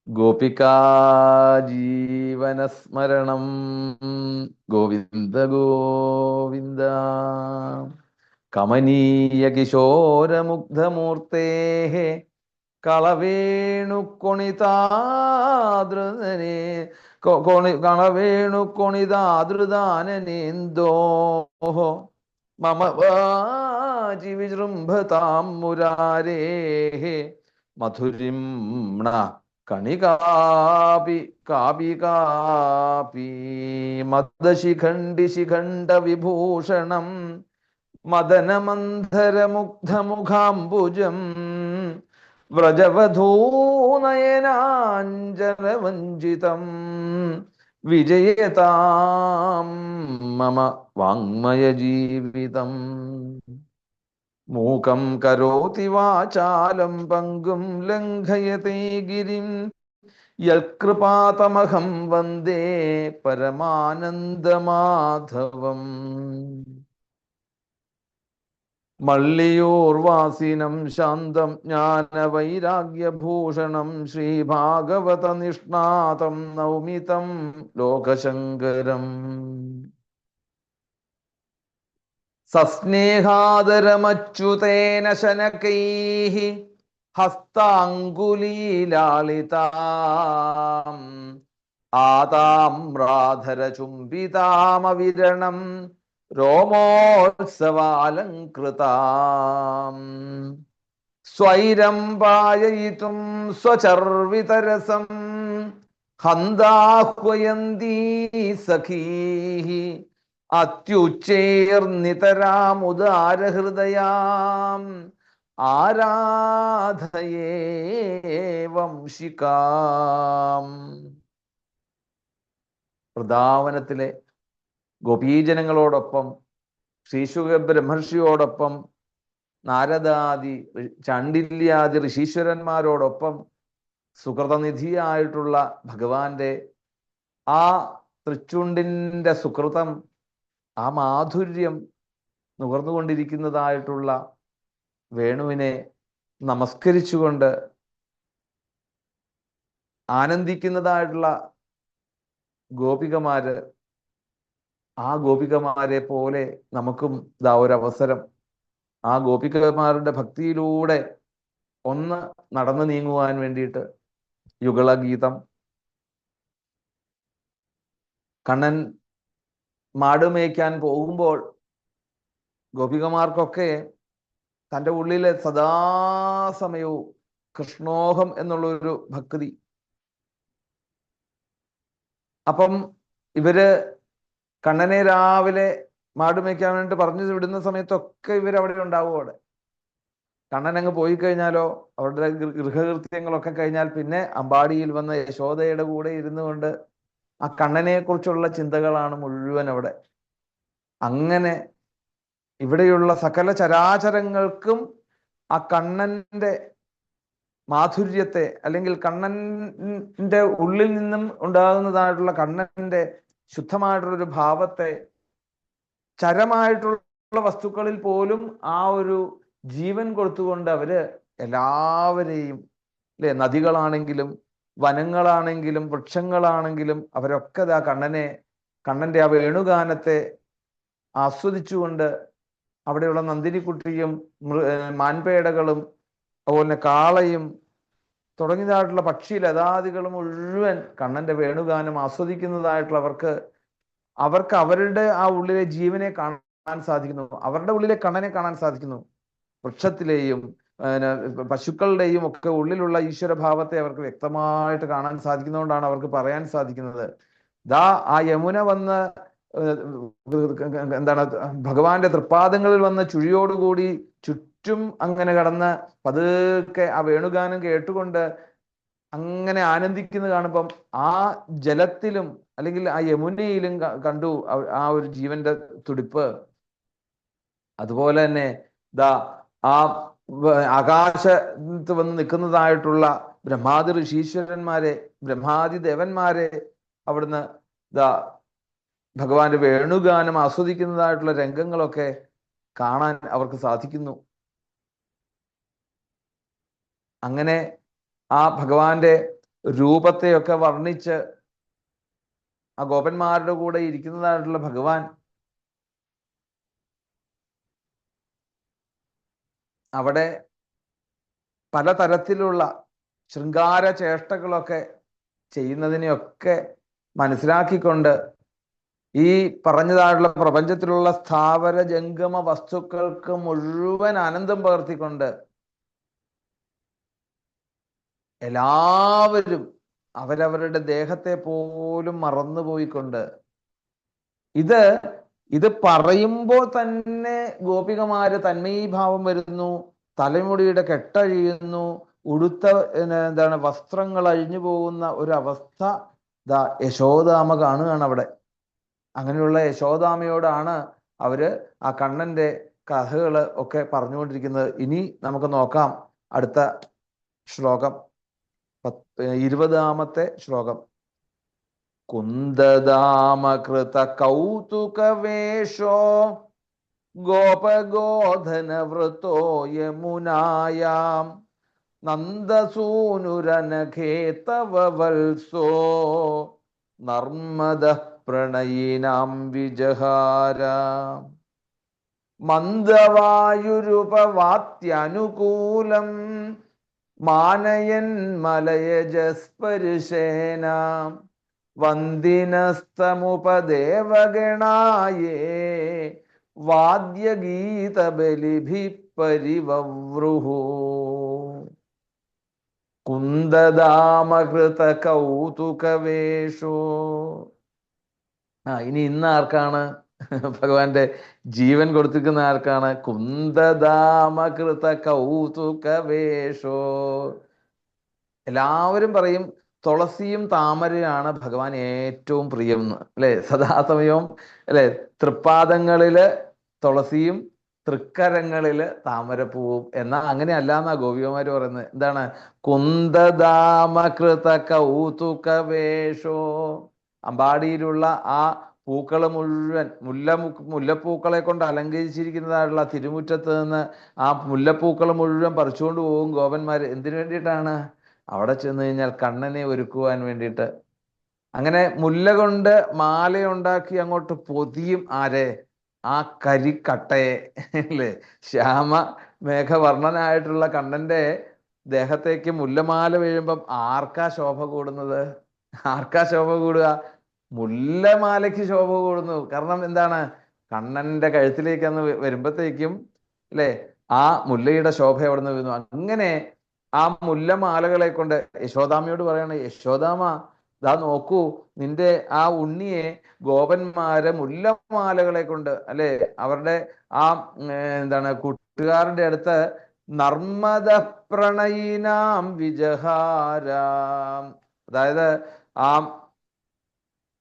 ഗോപികാ ജീവനസ്മരണം ഗോവിന്ദ ഗോവിന്ദ. കമനീയ കിശോരമുഗ്ധമൂർത്തേ കളവേണുക്കൊണിതാദൃതനെ കളവേണുക്കൊണിതാദൃതാനനേന്തോ മമ വാചി വിജൃംഭതാം മുരാരേഃ മധുരിം കണികാപി കാപി കാപി മദശിഖണ്ഡി ശിഖണ്ഡ വിഭൂഷണം മദനമന്ധരമുഗ്ധമുഖാംബുജം വ്രജവധൂനയനാഞ്ജനവഞ്ചിതം വിജയതാം മമ വാങ്മയ ജീവിതം. മൂകം കരോതി വാചാലം പങ്കും ലംഘയത്തെ ഗിരിം യൽകൃപാതമഹം വന്ദേ പരമാനന്ദമാധവം. മള്ളിയൂർവാസിനം ശാന്തം ജ്ഞാനവൈരാഗ്യഭൂഷണം ശ്രീഭാഗവതനിഷ്ണാതം നൗമിതം ലോകശങ്കരം. സസ്നേഹാദരമച്യുതേന ശനകൈഃ ഹസ്താംഗുലീലാളിതാം ആതാമ്രാധരചുംബിതാമവിരണം രോമോത്സവാലങ്കൃതാം സ്വൈരം പായയിതും സ്വചർവിതരസം ഹന്താഹ്വയന്തീ സഖീഃ അത്യുച്ചൈർനിതരാമുദാരഹൃദയാം ആരാധയേ വംശികാം. വൃന്ദാവനത്തിലെ ഗോപീജനങ്ങളോടൊപ്പം ശ്രീശുക ബ്രഹ്മർഷിയോടൊപ്പം നാരദാദി ചാണ്ഡില്യാദി ഋഷീശ്വരന്മാരോടൊപ്പം സുകൃതനിധിയായിട്ടുള്ള ഭഗവാന്റെ ആ തൃച്ചുണ്ടിൻ്റെ സുകൃതം, ആ മാധുര്യം നുകർന്നുകൊണ്ടിരിക്കുന്നതായിട്ടുള്ള വേണുവിനെ നമസ്കരിച്ചുകൊണ്ട് ആനന്ദിക്കുന്നതായിട്ടുള്ള ഗോപികമാര്, ആ ഗോപികമാരെ പോലെ നമുക്കും ഇതാ ഒരവസരം ആ ഗോപികമാരുടെ ഭക്തിയിലൂടെ ഒന്ന് നടന്നു നീങ്ങുവാൻ വേണ്ടിയിട്ട്. യുഗളഗീതം. കണ്ണൻ മാടുമേയ്ക്കാൻ പോകുമ്പോൾ ഗോപികമാർക്കൊക്കെ തൻ്റെ ഉള്ളിലെ സദാസമയവും കൃഷ്ണോഹം എന്നുള്ളൊരു ഭക്തി. അപ്പം ഇവര് കണ്ണനെ രാവിലെ മാടുമേയ്ക്കാൻ വേണ്ടി പറഞ്ഞു വിടുന്ന സമയത്തൊക്കെ ഇവരവിടെ ഉണ്ടാവും. അവിടെ കണ്ണൻ അങ്ങ് പോയി കഴിഞ്ഞാലോ, അവരുടെ ഗൃഹകൃത്യങ്ങളൊക്കെ കഴിഞ്ഞാൽ പിന്നെ അമ്പാടിയിൽ വന്ന യശോദയുടെ കൂടെ ഇരുന്നു കൊണ്ട് ആ കണ്ണനെ കുറിച്ചുള്ള ചിന്തകളാണ് മുഴുവൻ അവിടെ. അങ്ങനെ ഇവിടെയുള്ള സകല ചരാചരങ്ങൾക്കും ആ കണ്ണന്റെ മാധുര്യത്തെ, അല്ലെങ്കിൽ കണ്ണന്റെ ഉള്ളിൽ നിന്നും ഉണ്ടാകുന്നതായിട്ടുള്ള കണ്ണന്റെ ശുദ്ധമായിട്ടുള്ളൊരു ഭാവത്തെ ചരമായിട്ടുള്ള വസ്തുക്കളിൽ പോലും ആ ഒരു ജീവൻ കൊടുത്തുകൊണ്ട് അവര് എല്ലാവരെയും, അല്ലെ, നദികളാണെങ്കിലും വനങ്ങളാണെങ്കിലും വൃക്ഷങ്ങളാണെങ്കിലും അവരൊക്കെ ആ കണ്ണന്റെ ആ വേണുഗാനത്തെ ആസ്വദിച്ചുകൊണ്ട് അവിടെയുള്ള നന്ദിനിക്കുട്ടിയും മാൻപേടകളും അതുപോലെ കാളയും തുടങ്ങിയതായിട്ടുള്ള പക്ഷി ലതാദികളും മുഴുവൻ കണ്ണന്റെ വേണുഗാനം ആസ്വദിക്കുന്നതായിട്ടുള്ളവർക്ക് അവരുടെ ആ ഉള്ളിലെ ജീവനെ കാണാൻ സാധിക്കുന്നു, അവരുടെ ഉള്ളിലെ കണ്ണനെ കാണാൻ സാധിക്കുന്നു. വൃക്ഷത്തിലെയും പശുക്കളുടെയും ഒക്കെ ഉള്ളിലുള്ള ഈശ്വരഭാവത്തെ അവർക്ക് വ്യക്തമായിട്ട് കാണാൻ സാധിക്കുന്നതുകൊണ്ടാണ് അവർക്ക് പറയാൻ സാധിക്കുന്നത്, ദാ ആ യമുന വന്ന് എന്താണ് ഭഗവാന്റെ തൃപ്പാദങ്ങളിൽ വന്ന ചുഴിയോടുകൂടി ചുറ്റും അങ്ങനെ കടന്ന് പതുക്കെ ആ വേണുഗാനം കേട്ടുകൊണ്ട് അങ്ങനെ ആനന്ദിക്കുന്നത് കാണുമ്പം ആ ജലത്തിലും അല്ലെങ്കിൽ ആ യമുനയിലും കണ്ടു ആ ഒരു ജീവന്റെ തുടിപ്പ്. അതുപോലെ തന്നെ ദാ ആ ആകാശത്ത് വന്ന് നിൽക്കുന്നതായിട്ടുള്ള ബ്രഹ്മാദി ഋഷീശ്വരന്മാരെ, ബ്രഹ്മാദി ദേവന്മാരെ അവിടുന്ന് ദാ ഭഗവാന്റെ വേണുഗാനം ആസ്വദിക്കുന്നതായിട്ടുള്ള രംഗങ്ങളൊക്കെ കാണാൻ അവർക്ക് സാധിക്കുന്നു. അങ്ങനെ ആ ഭഗവാന്റെ രൂപത്തെയൊക്കെ വർണ്ണിച്ച് ആ ഗോപന്മാരുടെ കൂടെ ഇരിക്കുന്നതായിട്ടുള്ള ഭഗവാൻ അവിടെ പലതരത്തിലുള്ള ശൃംഗാര ചേഷ്ടകളൊക്കെ ചെയ്യുന്നതിനെയൊക്കെ മനസ്സിലാക്കിക്കൊണ്ട് ഈ പറഞ്ഞതായിട്ടുള്ള പ്രപഞ്ചത്തിലുള്ള സ്ഥാവര ജംഗമ വസ്തുക്കൾക്ക് മുഴുവൻ ആനന്ദം പകർത്തിക്കൊണ്ട് എല്ലാവരും അവരവരുടെ ദേഹത്തെ പോലും മറന്നുപോയിക്കൊണ്ട് ഇത് പറയുമ്പോൾ തന്നെ ഗോപികമാര് തന്മയീഭാവം വരുന്നു, തലമുടിയുടെ കെട്ടഴിയുന്നു, ഉടുത്ത എന്താണ് വസ്ത്രങ്ങൾ അഴിഞ്ഞു പോകുന്ന ഒരു അവസ്ഥ യശോദാമ കാണുകയാണ് അവിടെ. അങ്ങനെയുള്ള യശോദാമയോടാണ് അവര് ആ കണ്ണന്റെ കഥകൾ ഒക്കെ പറഞ്ഞുകൊണ്ടിരിക്കുന്നത്. ഇനി നമുക്ക് നോക്കാം അടുത്ത ശ്ലോകം, 20ാമത്തെ ശ്ലോകം. കുന്ദദാമകൃത കൗതുകവേഷോ ഗോപഗോധനവൃത്തോ യമുനായാം നന്ദസൂനുരനഖേതവ വത്സോ നർമ്മദ പ്രണയിനാം വിജഹാര മന്ദവായുരുപവാത്യനുകൂലം മാനയൻ മലയജസ്പരുശേന വന്ദിനസ്തമുപദേവഗണായേ വാദ്യഗീതബലിഭി പരിവവ്രുഹു. കുന്ദദാമകൃത കൗതുകവേഷോ. ഇനി ഇന്ന് ആർക്കാണ് ഭഗവാന്റെ ജീവൻ കൊടുത്തിരിക്കുന്ന ആർക്കാണ്? കുന്ദദാമകൃത കൗതുകവേഷോ. എല്ലാവരും പറയും തുളസിയും താമരയാണ് ഭഗവാൻ ഏറ്റവും പ്രിയം എന്ന്, അല്ലെ? സദാസമയവും അല്ലെ തൃപ്പാദങ്ങളില് തുളസിയും തൃക്കരങ്ങളില് താമരപ്പൂവും. എന്നാൽ അങ്ങനെ അല്ലാന്നാ ഗോപികമാര് പറയുന്നത്. എന്താണ്? കുന്ദദാമകൃത കൗതുകവേഷോ. അമ്പാടിയിലുള്ള ആ പൂക്കള് മുഴുവൻ മുല്ലപ്പൂക്കളെ കൊണ്ട് അലങ്കരിച്ചിരിക്കുന്നതായിട്ടുള്ള തിരുമുറ്റത്ത് നിന്ന് ആ മുല്ലപ്പൂക്കൾ മുഴുവൻ പറിച്ചുകൊണ്ട് പോകും ഗോപന്മാര്. എന്തിനു വേണ്ടിയിട്ടാണ്? അവിടെ ചെന്ന് കഴിഞ്ഞാൽ കണ്ണനെ ഒരുക്കുവാൻ വേണ്ടിയിട്ട്. അങ്ങനെ മുല്ല കൊണ്ട് മാലയുണ്ടാക്കി അങ്ങോട്ട് പൊതിയും. ആരെ? ആ കരിക്കട്ടയെ, അല്ലേ? ശ്യാമ മേഘവർണ്ണനായിട്ടുള്ള കണ്ണന്റെ ദേഹത്തേക്ക് മുല്ലമാല വീഴുമ്പം ആർക്കാ ശോഭ കൂടുന്നത്? ആർക്കാ ശോഭ കൂടുക? മുല്ലമാലയ്ക്ക് ശോഭ കൂടുന്നു. കാരണം എന്താണ്? കണ്ണന്റെ കഴുത്തിലേക്ക് അന്ന് വരുമ്പോഴത്തേക്കും അല്ലെ ആ മുല്ലയുടെ ശോഭ അവിടെ നിന്ന് വീഴുന്നു. അങ്ങനെ ആ മുല്ലമാലകളെ കൊണ്ട് യശോദാമയോട് പറയാണ്, യശോദാമ ദാ നോക്കൂ, നിന്റെ ആ ഉണ്ണിയെ ഗോപന്മാര് മുല്ലമാലകളെ കൊണ്ട് അല്ലെ അവരുടെ ആ എന്താണ് കൂട്ടുകാരന്റെ അടുത്ത് നർമ്മദ പ്രണയിനാം വിജഹാരാം, അതായത് ആ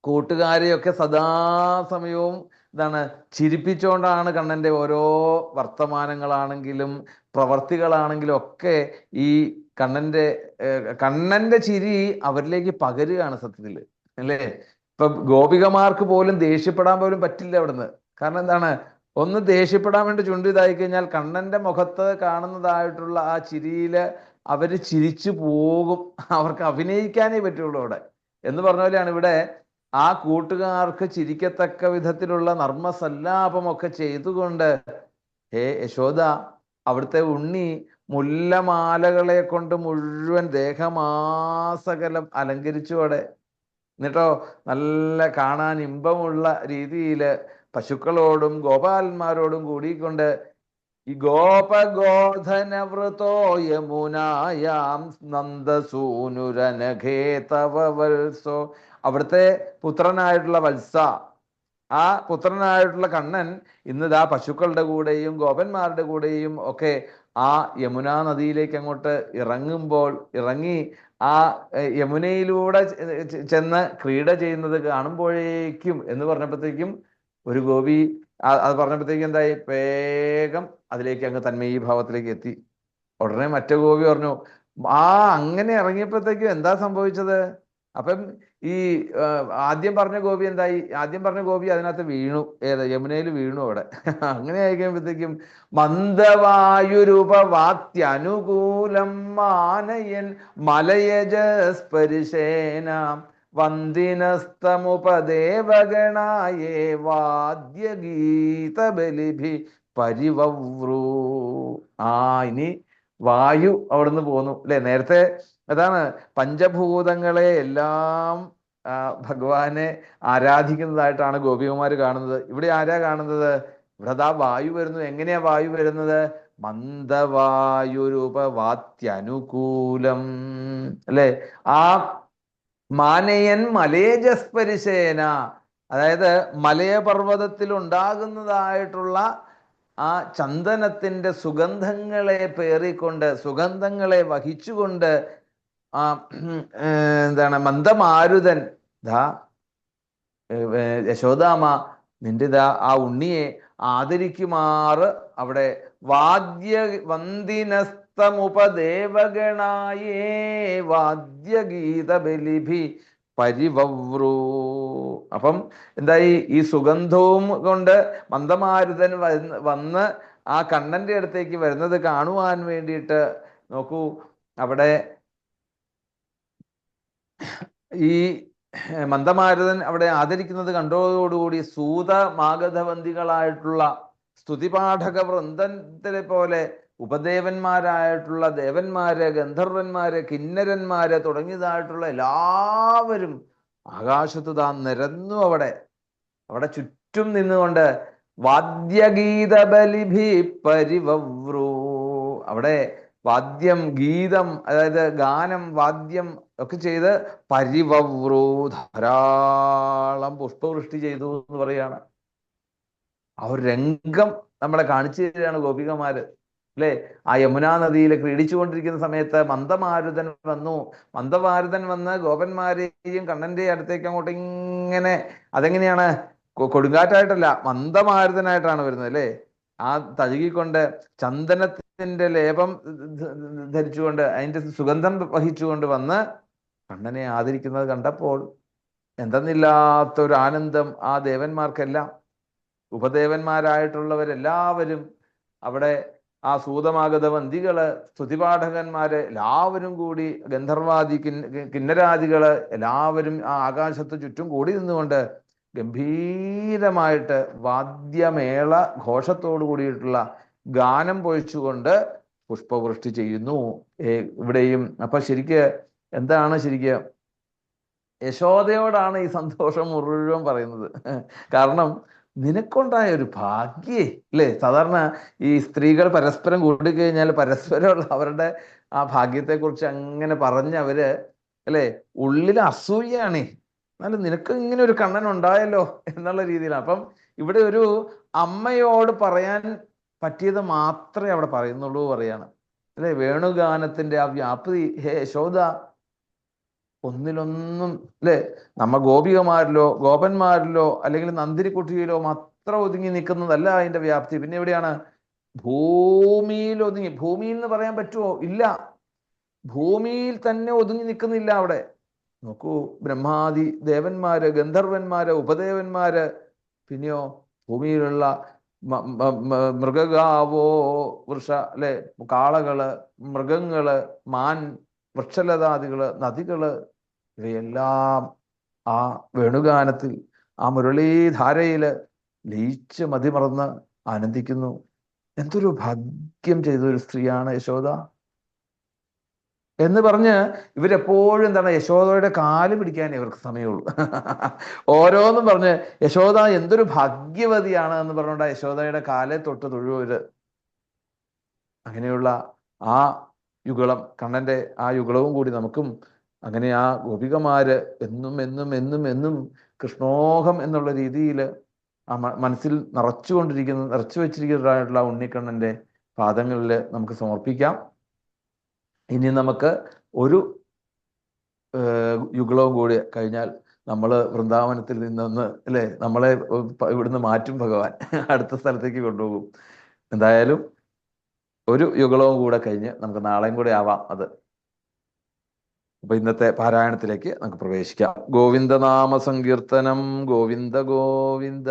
കൂട്ടുകാരെയൊക്കെ സദാസമയവും എന്താണ് ചിരിപ്പിച്ചുകൊണ്ടാണ് കണ്ണന്റെ ഓരോ വർത്തമാനങ്ങളാണെങ്കിലും പ്രവർത്തികളാണെങ്കിലും ഒക്കെ ഈ കണ്ണന്റെ ചിരി അവരിലേക്ക് പകരുകയാണ് സത്യത്തിൽ, അല്ലേ? ഇപ്പൊ ഗോപികമാർക്ക് പോലും ദേഷ്യപ്പെടാൻ പോലും പറ്റില്ല അവിടുന്ന്. കാരണം എന്താണ്? ഒന്ന് ദേഷ്യപ്പെടാൻ വേണ്ടി ചുണ്ടിതായി കഴിഞ്ഞാൽ കണ്ണന്റെ മുഖത്ത് കാണുന്നതായിട്ടുള്ള ആ ചിരിയില് അവര് ചിരിച്ചു പോകും. അവർക്ക് അഭിനയിക്കാനേ പറ്റുള്ളൂ അവിടെ എന്ന് പറഞ്ഞ പോലെയാണ് ഇവിടെ ആ കൂട്ടുകാർക്ക് ചിരിക്കത്തക്ക വിധത്തിലുള്ള നർമ്മസല്ലാപമൊക്കെ ചെയ്തുകൊണ്ട് ഹേ യശോദ, അവിടുത്തെ ഉണ്ണി മുല്ലമാലകളെ കൊണ്ട് മുഴുവൻ ദേഹമാസകലം അലങ്കരിച്ചോടെ. എന്നിട്ടോ നല്ല കാണാൻ ഇമ്പമുള്ള രീതിയില് പശുക്കളോടും ഗോപാലന്മാരോടും കൂടിക്കൊണ്ട് ഈ ഗോപഗോധനവൃതോ യമുനായാം നന്ദസൂനുരനഖേതവ വത്സോ. അവിടുത്തെ പുത്രനായിട്ടുള്ള വത്സ, ആ പുത്രനായിട്ടുള്ള കണ്ണൻ ഇന്നിതാ പശുക്കളുടെ കൂടെയും ഗോപന്മാരുടെ കൂടെയും ഒക്കെ ആ യമുനാ നദിയിലേക്ക് അങ്ങോട്ട് ഇറങ്ങി ആ യമുനയിലൂടെ ചെന്ന് ക്രീഡ ചെയ്യുന്നത് കാണുമ്പോഴേക്കും എന്ന് പറഞ്ഞപ്പോഴത്തേക്കും ഒരു ഗോപി അത് പറഞ്ഞപ്പോഴത്തേക്കും എന്തായി? വേഗം അതിലേക്ക് അങ്ങ് തന്മയീഭാവത്തിലേക്ക് എത്തി. ഉടനെ മറ്റേ ഗോപി പറഞ്ഞു, അങ്ങനെ ഇറങ്ങിയപ്പോഴത്തേക്കും എന്താ സംഭവിച്ചത്? അപ്പം ഈ ആദ്യം പറഞ്ഞ ഗോപി എന്തായി? ആദ്യം പറഞ്ഞ ഗോപി അതിനകത്ത് വീണു. യമുനയിൽ വീണു അവിടെ. അങ്ങനെ ആയിക്കുമ്പോഴത്തേക്കും മന്ദവായുരുപവാത്യനുകൂലം മാനയൻ മലയജ സ്പരിശേന വന്ദിനസ്തമുപദേവഗണായേ വാദ്യഗീതബലിഭി പരിവവ്രൂ. ഇനി വായു അവിടുന്ന് പോന്നു അല്ലെ. നേരത്തെ അതാണ് പഞ്ചഭൂതങ്ങളെ എല്ലാം ഭഗവാനെ ആരാധിക്കുന്നതായിട്ടാണ് ഗോപികമാര് കാണുന്നത്. ഇവിടെ ആരാ കാണുന്നത്? ഇവിടെ ദാ വായു വരുന്നു. എങ്ങനെയാ വായു വരുന്നത്? മന്ദവായുരൂപവാത്യനുകൂലം അല്ലെ. ആ മാനയൻ മലേജസ്പരിശേന, അതായത് മലയപർവ്വതത്തിൽ ഉണ്ടാകുന്നതായിട്ടുള്ള ആ ചന്ദനത്തിന്റെ സുഗന്ധങ്ങളെ പേറിക്കൊണ്ട്, സുഗന്ധങ്ങളെ വഹിച്ചുകൊണ്ട് എന്താണ് മന്ദമാരുതൻ യശോദാമ നിന്റെ ആ ഉണ്ണിയെ ആദരിക്കുമാറ് അവിടെ വന്ദിനസ്തമുപദേവഗണായേ വാദ്യഗീത ബലിഭി പരിവവ്രൂ. അപ്പം എന്തായി? ഈ സുഗന്ധവും കൊണ്ട് മന്ദമാരുതൻ വന്ന് ആ കണ്ണന്റെ അടുത്തേക്ക് വരുന്നത് കാണുവാൻ വേണ്ടിയിട്ട് നോക്കൂ, അവിടെ ഈ മന്ദമാരുതൻ അവിടെ ആദരിക്കുന്നത് കണ്ടതോടുകൂടി സൂത മാഗധവന്തികളായിട്ടുള്ള സ്തുതിപാഠക വൃന്ദത്തിലെ പോലെ ഉപദേവന്മാരായിട്ടുള്ള ദേവന്മാര്, ഗന്ധർവന്മാര്, കിന്നരന്മാര് തുടങ്ങിയതായിട്ടുള്ള എല്ലാവരും ആകാശത്ത് നിരന്നു അവിടെ ചുറ്റും നിന്നുകൊണ്ട് വാദ്യഗീത ബലിഭി പരിവവ്രൂ. അവിടെ വാദ്യം, ഗീതം, അതായത് ഗാനം, വാദ്യം ഒക്കെ ചെയ്ത് പരിവവ്രൂ, ധാരാളം പുഷ്പവൃഷ്ടി ചെയ്തു എന്ന് പറയാണ്. ആ ഒരു രംഗം നമ്മളെ കാണിച്ചു തരികയാണ് ഗോപികമാര് അല്ലെ. ആ യമുനാ നദിയിൽ ക്രീഡിച്ചുകൊണ്ടിരിക്കുന്ന സമയത്ത് മന്ദമാരുതൻ വന്നു. മന്ദമാരുതൻ വന്ന് ഗോപന്മാരെയും കണ്ണന്റെ അടുത്തേക്ക് അങ്ങോട്ട് ഇങ്ങനെ, അതെങ്ങനെയാണ്? കൊടുങ്കാറ്റായിട്ടല്ല, മന്ദമാരുതനായിട്ടാണ് വരുന്നത് അല്ലെ. ആ തഴുകിക്കൊണ്ട് ചന്ദനത്തിന്റെ ലേപം ധരിച്ചുകൊണ്ട് അതിന്റെ സുഗന്ധം വഹിച്ചുകൊണ്ട് വന്ന് കണ്ണനെ ആദരിക്കുന്നത് കണ്ടപ്പോൾ എന്തെന്നില്ലാത്തൊരു ആനന്ദം ആ ദേവന്മാർക്കെല്ലാം. ഉപദേവന്മാരായിട്ടുള്ളവരെല്ലാവരും അവിടെ, ആ സൂതമാഗത വന്തികള്, സ്തുതിപാഠകന്മാര് എല്ലാവരും കൂടി, ഗന്ധർവാദി കിന്നരാദികള് എല്ലാവരും ആ ആകാശത്ത് ചുറ്റും കൂടി നിന്നുകൊണ്ട് ഗംഭീരമായിട്ട് വാദ്യമേള ഘോഷത്തോടു കൂടിയിട്ടുള്ള ഗാനം പൊഴിച്ചുകൊണ്ട് പുഷ്പവൃഷ്ടി ചെയ്യുന്നു ഇവിടെയും. അപ്പൊ ശരിക്ക് എന്താണ്? ശരിക്ക് യശോദയോടാണ് ഈ സന്തോഷം മുഴുവൻ പറയുന്നത്. കാരണം നിനക്കുണ്ടായ ഒരു ഭാഗ്യേ അല്ലേ. സാധാരണ ഈ സ്ത്രീകൾ പരസ്പരം കൂടിക്കഴിഞ്ഞാൽ പരസ്പരമുള്ള അവരുടെ ആ ഭാഗ്യത്തെക്കുറിച്ച് അങ്ങനെ പറഞ്ഞവര് അല്ലെ, ഉള്ളിൽ അസൂയാണ്. എന്നാലും നിനക്ക് ഇങ്ങനെ ഒരു കണ്ണൻ ഉണ്ടായല്ലോ എന്നുള്ള രീതിയിലാണ്. അപ്പം ഇവിടെ ഒരു അമ്മയോട് പറയാൻ പറ്റിയത് മാത്രമേ അവിടെ പറയുന്നുള്ളൂ പറയാണ് അല്ലെ. വേണുഗാനത്തിന്റെ ആ വ്യാപ്തി, ഹേ യശോദ, ഒന്നിലൊന്നും അല്ലെ നമ്മ ഗോപികമാരിലോ ഗോപന്മാരിലോ അല്ലെങ്കിൽ നന്ദിനിക്കുട്ടിയിലോ മാത്രം ഒതുങ്ങി നിൽക്കുന്നതല്ല അതിന്റെ വ്യാപ്തി. പിന്നെ എവിടെയാണ്? ഭൂമിയിൽ ഒതുങ്ങി. ഭൂമി എന്ന് പറയാൻ പറ്റുമോ? ഇല്ല. ഭൂമിയിൽ തന്നെ ഒതുങ്ങി നിൽക്കുന്നില്ല അവിടെ. നോക്കൂ, ബ്രഹ്മാദി ദേവന്മാര്, ഗന്ധർവന്മാര്, ഉപദേവന്മാര്, പിന്നെയോ ഭൂമിയിലുള്ള മൃഗഗാവോ വൃഷ അല്ലെ, കാളകള്, മൃഗങ്ങള്, മാൻ, വൃക്ഷലതാദികള്, നദികള്, ഇവയെല്ലാം ആ വേണുഗാനത്തിൽ, ആ മുരളീധാരയില് ലയിച്ച് മതിമറന്ന് ആനന്ദിക്കുന്നു. എന്തൊരു ഭാഗ്യം ചെയ്തൊരു സ്ത്രീയാണ് യശോദ എന്ന് പറഞ്ഞ് ഇവരെപ്പോഴും എന്താണ്? യശോദയുടെ കാല് പിടിക്കാൻ ഇവർക്ക് സമയമുള്ളൂ. ഓരോന്നും പറഞ്ഞ് യശോദ എന്തൊരു ഭാഗ്യവതിയാണ് എന്ന് പറഞ്ഞുകൊണ്ട് യശോദയുടെ കാലെ തൊട്ട് തൊഴുവര്. അങ്ങനെയുള്ള ആ യുഗളം, കണ്ണന്റെ ആ യുഗളവും കൂടി നമുക്കും അങ്ങനെ ആ ഗോപികമാര് എന്നും എന്നും എന്നും എന്നും കൃഷ്ണോഹം എന്നുള്ള രീതിയിൽ ആ മനസ്സിൽ നിറച്ചു വെച്ചിരിക്കുന്നതായിട്ടുള്ള ഉണ്ണിക്കണ്ണന്റെ പാദങ്ങളിൽ നമുക്ക് സമർപ്പിക്കാം. ഇനി നമുക്ക് ഒരു യുഗളവും കൂടി കഴിഞ്ഞാൽ നമ്മൾ വൃന്ദാവനത്തിൽ നിന്നൊന്ന് അല്ലെ നമ്മളെ ഇവിടുന്ന് മാറ്റും ഭഗവാൻ, അടുത്ത സ്ഥലത്തേക്ക് കൊണ്ടുപോകും. എന്തായാലും ഒരു യുഗളവും കൂടെ കഴിഞ്ഞ് നമുക്ക് നാളെയും കൂടെ ആവാം അത്. അപ്പൊ ഇന്നത്തെ പാരായണത്തിലേക്ക് നമുക്ക് പ്രവേശിക്കാം. ഗോവിന്ദനാമ സങ്കീർത്തനം. ഗോവിന്ദ ഗോവിന്ദ.